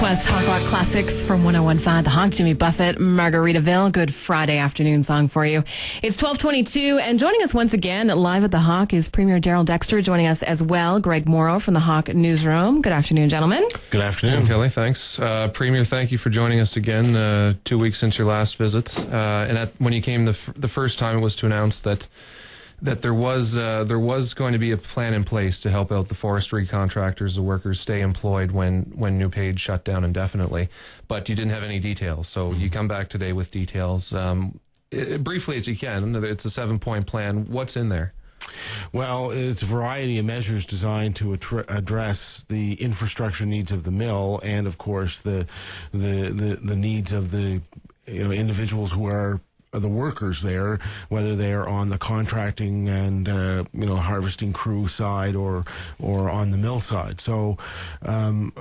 Northwest Hawk Rock Classics from 101.5 The Hawk, Jimmy Buffett, Margaritaville. Good Friday afternoon song for you. It's 12:22, and joining us once again live at The Hawk is Premier Darrell Dexter. Joining us as well, Greg Morrow from The Hawk Newsroom. Good afternoon, gentlemen. Good afternoon, Kelly. Thanks. Premier, thank you for joining us again 2 weeks since your last visit. When you came the first time, it was to announce that there was going to be a plan in place to help out the forestry contractors, the workers, stay employed when NewPage shut down indefinitely. But you didn't have any details, so you come back today with details. Briefly as you can, it's a 7-point plan. What's in there? Well, it's a variety of measures designed to address the infrastructure needs of the mill, and of course the needs of the individuals who are the workers there, whether they are on the contracting and harvesting crew side or on the mill side. So what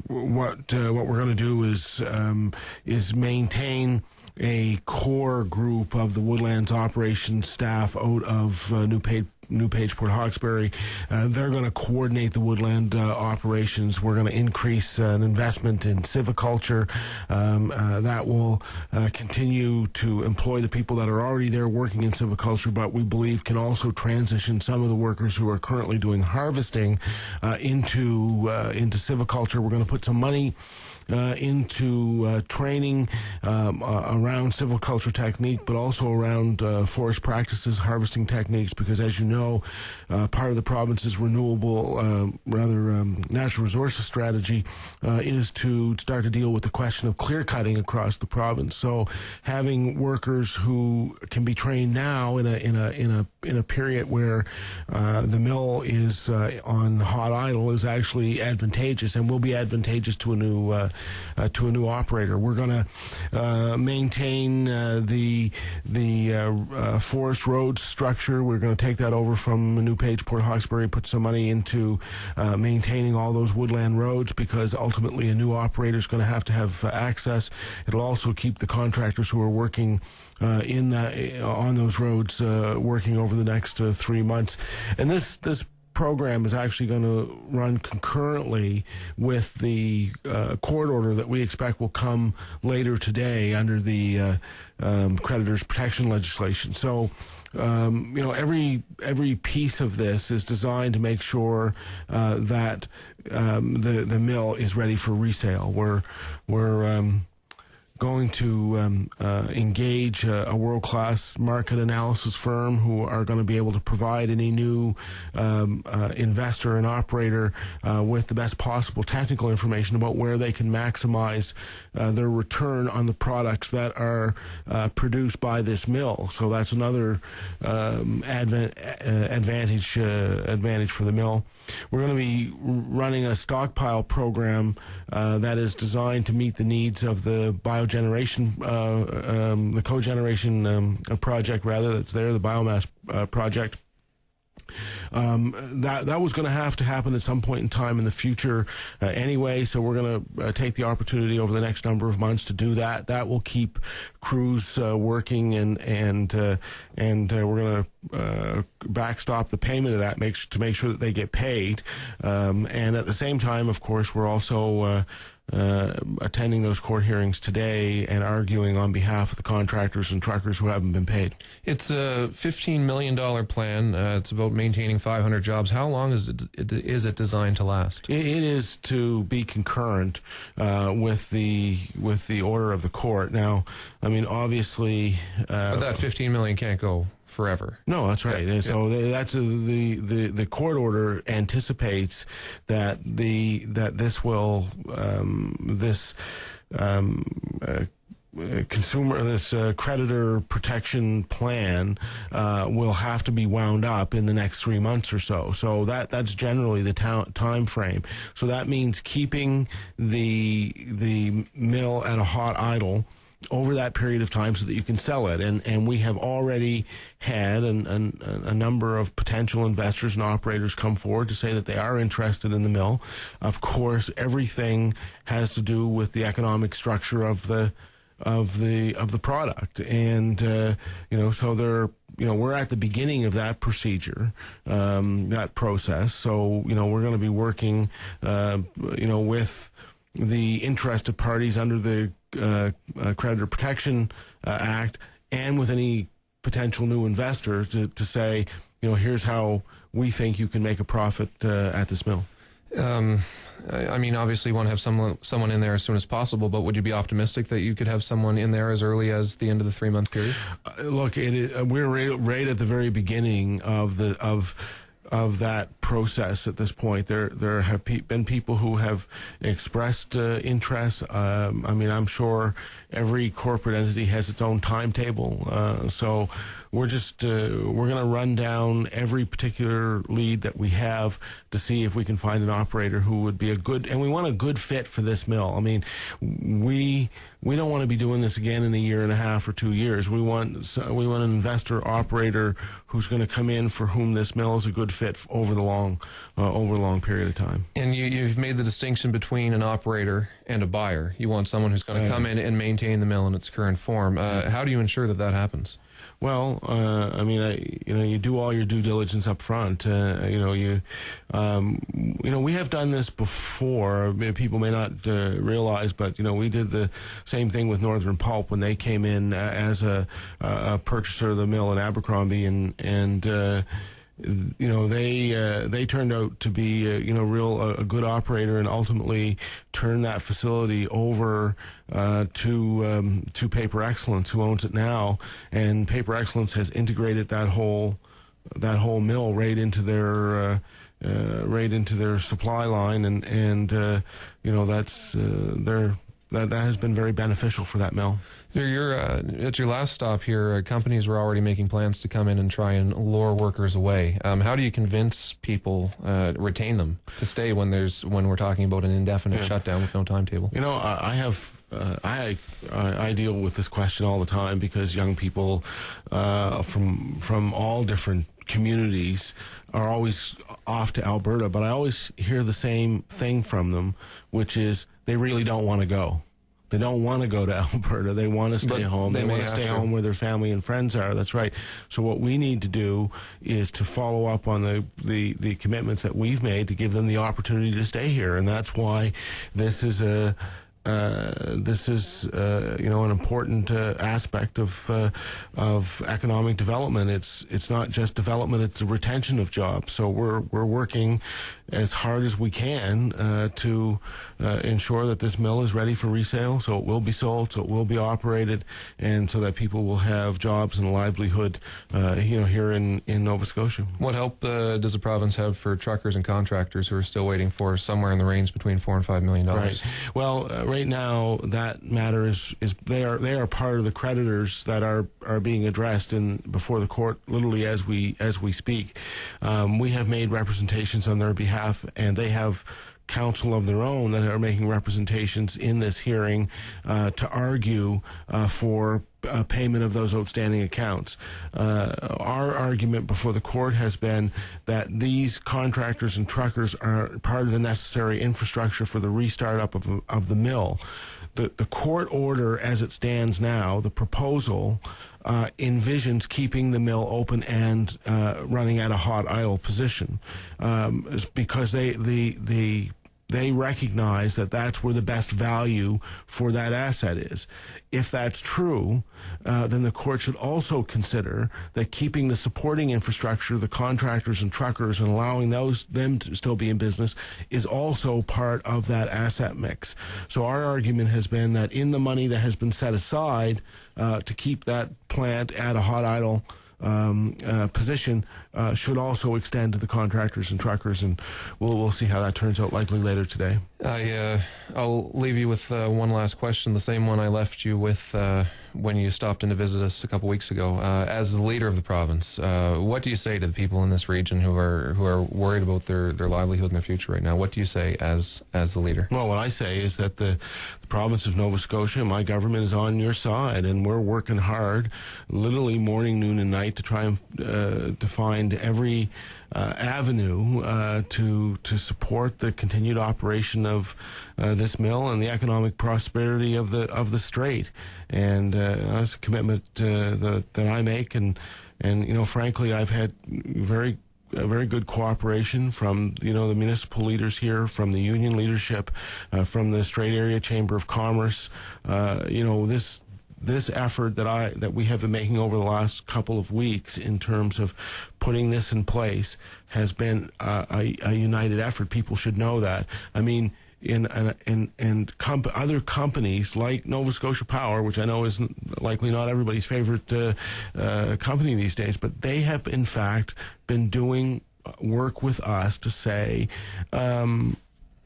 we're going to do is maintain a core group of the Woodlands operations staff out of NewPage Port Hawkesbury. They're going to coordinate the woodland operations. We're going to increase an investment in silviculture that will continue to employ the people that are already there working in silviculture, but we believe can also transition some of the workers who are currently doing harvesting into silviculture. We're going to put some money into training around silviculture technique, but also around forest practices, harvesting techniques, because as you know, part of the province's renewable, natural resources strategy is to start to deal with the question of clear cutting across the province. So having workers who can be trained now in a period where the mill is on hot idle is actually advantageous, and will be advantageous to a new operator. We're going to maintain the forest road structure. We're going to take that over from NewPage Port Hawkesbury, put some money into maintaining all those woodland roads, because ultimately a new operator is going to have access. It'll also keep the contractors who are working on those roads working over the next 3 months. And this program is actually going to run concurrently with the court order that we expect will come later today under the creditors protection legislation. So every piece of this is designed to make sure that the mill is ready for resale. We're going to engage a world-class market analysis firm who are going to be able to provide any new investor and operator with the best possible technical information about where they can maximize their return on the products that are produced by this mill. So that's another advantage for the mill. We're going to be running a stockpile program that is designed to meet the needs of the biogeneration, the cogeneration project, that's there, the biomass project. That was going to have to happen at some point in time in the future anyway, so we're going to take the opportunity over the next number of months to do that. That will keep crews working, and we're going to backstop the payment of that to make sure that they get paid. And at the same time, of course, we're also attending those court hearings today and arguing on behalf of the contractors and truckers who haven't been paid. It's a $15 million plan. It's about maintaining 500 jobs. How long is it designed to last? It is to be concurrent with the order of the court. Now, I mean, obviously, but that $15 million can't go forever. No, that's right. Yeah. So that's the court order anticipates that this will creditor protection plan will have to be wound up in the next 3 months or so. So that's generally the time frame. So that means keeping the mill at a hot idle over that period of time so that you can sell it. And we have already had a number of potential investors and operators come forward to say that they are interested in the mill. Of course, everything has to do with the economic structure of the product. And so we're at the beginning of that procedure, that process. So we're going to be working with interested parties under the Creditor Protection Act and with any potential new investor to say, here's how we think you can make a profit at this mill. I mean, obviously you want to have someone in there as soon as possible, but would you be optimistic that you could have someone in there as early as the end of the 3-month period? Look, we're right at the very beginning of that process at this point. There have been people who have expressed interest. I mean, I'm sure every corporate entity has its own timetable. So we're going to run down every particular lead that we have to see if we can find an operator who would be and we want a good fit for this mill. I mean, we don't want to be doing this again in a year and a half or 2 years. We want an investor operator who's going to come in for whom this mill is a good fit over a long period of time. And you've made the distinction between an operator and a buyer. You want someone who's going to come in and maintain the mill in its current form. How do you ensure that happens? Well, I mean, you do all your due diligence up front. We have done this before. People may not realize, but we did the same thing with Northern Pulp when they came in as a purchaser of the mill in Abercrombie, and they turned out to be a good operator, and ultimately turned that facility over to Paper Excellence, who owns it now, and Paper Excellence has integrated that whole mill right into their supply line, and that has been very beneficial for that mill. At your last stop here, companies were already making plans to come in and try and lure workers away. How do you convince people, retain them to stay when we're talking about an indefinite shutdown with no timetable? I deal with this question all the time because young people from all different communities are always off to Alberta, but I always hear the same thing from them, which is they really don't want to go. They don't want to go to Alberta. They want to stay home. They want to stay home where their family and friends are. That's right. So what we need to do is to follow up on the commitments that we've made to give them the opportunity to stay here. And that's why this is an important aspect of economic development. It's not just development; it's the retention of jobs. So we're working as hard as we can to ensure that this mill is ready for resale, so it will be sold, so it will be operated, and so that people will have jobs and livelihood, here in Nova Scotia. What help does the province have for truckers and contractors who are still waiting for somewhere in the range between $4 and $5 million? Right. Well, right now that matter is they are part of the creditors that are being addressed before the court, literally as we speak. We have made representations on their behalf, and they have counsel of their own that are making representations in this hearing to argue for payment of those outstanding accounts. Our argument before the court has been that these contractors and truckers are part of the necessary infrastructure for the restart up of the mill. The court order as it stands now, the proposal, envisions keeping the mill open and running at a hot idle position, because they recognize that that's where the best value for that asset is. If that's true, then the court should also consider that keeping the supporting infrastructure, the contractors and truckers, and allowing them to still be in business is also part of that asset mix. So our argument has been that in the money that has been set aside to keep that plant at a hot idle position should also extend to the contractors and truckers, and we'll see how that turns out, likely later today. I'll leave you with one last question, the same one I left you with when you stopped in to visit us a couple weeks ago. As the leader of the province, what do you say to the people in this region who are worried about their livelihood and their future right now? What do you say as the leader? Well, what I say is that the province of Nova Scotia, my government, is on your side, and we're working hard, literally morning, noon, and night, to try and to find every avenue to support the continued operation of this mill and the economic prosperity of the strait. And that's a commitment that I make, and frankly, I've had very very good cooperation from the municipal leaders here, from the union leadership, from the Strait Area Chamber of Commerce. This effort that we have been making over the last couple of weeks in terms of putting this in place has been a united effort. People should know that. I mean, other companies like Nova Scotia Power, which I know is likely not everybody's favorite company these days, but they have in fact been doing work with us to say,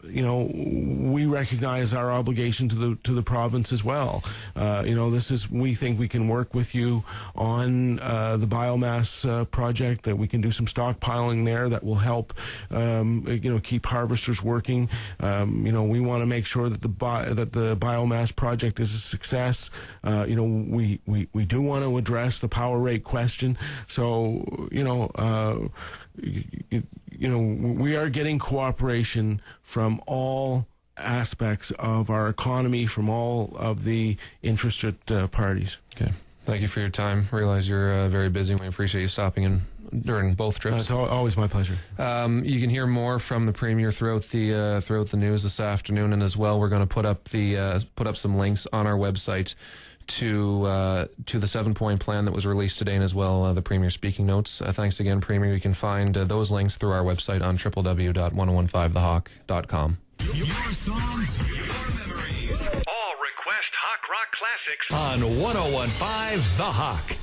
we recognize our obligation to the province as well. We think we can work with you on the biomass project, that we can do some stockpiling there that will help, keep harvesters working. We want to make sure that the biomass project is a success. We do want to address the power rate question. So, we are getting cooperation from all aspects of our economy, from all of the interested parties. Okay. Thank you for your time. I realize you're very busy, and we appreciate you stopping in during both trips. It's always my pleasure. You can hear more from the Premier throughout the news this afternoon, and as well, we're going to put up some links on our website to the 7-point plan that was released today, and as well the Premier speaking notes. Thanks again, Premier. You can find those links through our website on www.1015thehawk.com. Your songs, your memories. All request Hawk Rock classics on 1015 The Hawk.